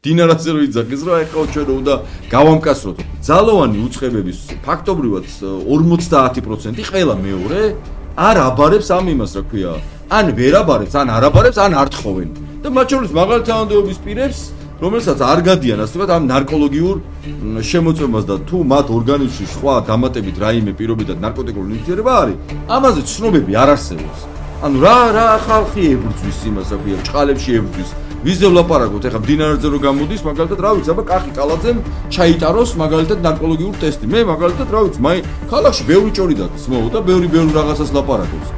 დინარაზე რო იძახის, რომ ეხლა ჩვენ უნდა გავამკაცროთ. ძალოვანი უწყებების ფაქტობრივად 50% ყველა მეორე არ აბარებს ამ იმას, რა ქვია. ან ვერ აბარებს, ან არ აბარებს, ან არ თხოვენ. და მათ შორის მაღალი თანამდებობის პირებს, რომელსაც არ გადიან ასე ვთქვათ ამ ნარკოლოგიურ შემოწმებას და თუ მათ ორგანიზმში სხვა დამატებით რაიმე პირობითად ნარკოტიკული ნივთიერება არის, ამაზე ცნობები არ არსებობს. ანუ რა ხალხი ებრძვის იმას, რა ქვია, ჭყალებში ებრძვის. ვიზე ვლაპარაკოთ, ეხლა მდინარეზე რო გამოდის, მაგალითად, რა ვიცი, აბა კახი კალაძემ ჩაიტაროს მაგალითად ნარკოლოგიურ ტესტი. მე მაგალითად, რა ვიცი, ქალაქში ბევრი ჭორი დაგის მოვა და ბევრი რაღაცას ლაპარაკობს.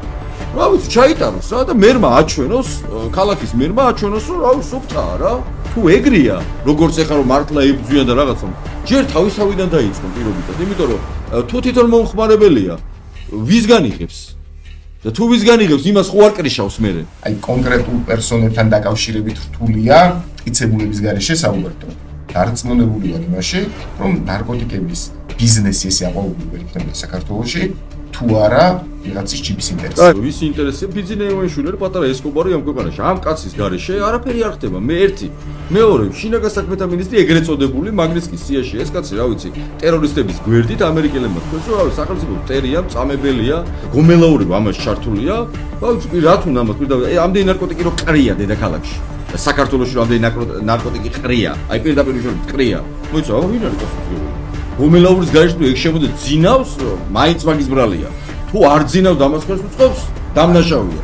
რა ვიცი, ჩაიტაროს რა და მერმა აჩვენოს, ქალაქის მერმა აჩვენოს, რომ რა ვიცი, სუფთაა რა. თუ ეგრეა, როგორც ეხლა რომ მართლა ებძვიან და რაღაცა, ჯერ თავისავიდან დაიწყონ პირობითად, იმიტომ რომ თუ თვითონ მომხმარებელია, ვისგან იღებს? და თუ ვისგან იღებს, იმას ხო არ კრიშავს მერე. აი კონკრეტულ პერსონებთან დაკავშირებით რთულია მტკიცებულების გარეშე საუბართ. დარწმუნებული ვარ იმაში, რომ ნარკოტიკების ბიზნესი ესე აყვავებული იქნება საქართველოში, თუ არა ვიღაცის ჯიბის ინტერესი. აი, ვის ინტერესია? ბიძინა ივანიშვილი, პატარა ესკობარი ამ ქვეყანაში. ამ კაცის გარეშე არაფერი არ ხდება. მე ერთი. მეორე, შინაგან საქმეთა მინისტრი ეგრეთ წოდებული მაგნიტსკის სიაში ეს კაცი, რა ვიცი, ტერორისტების გვერდით ამერიკელებმა თქვენს, რომ რა სახელმწიფო მტერია, მწამებელია, გომელაურება ამაში ჩართულია. რა ვიცი, რა თუ ნამაც პირდაპირ ამდენი ნარკოტიკი რო ყრია დედაქალაქში. საქართველოში რომ ამდენი ნარკოტიკი ყრია. აი პირდაპირ შორ ყრია. მოიცა, ვინ არის კაცი? გომელაურის გარეშე თუ ეგ შემოდე ძინავს, მაინც მაგის ბრალია. თუ არ ძინავს დამასკოს უწყობს, დამნაშავეა.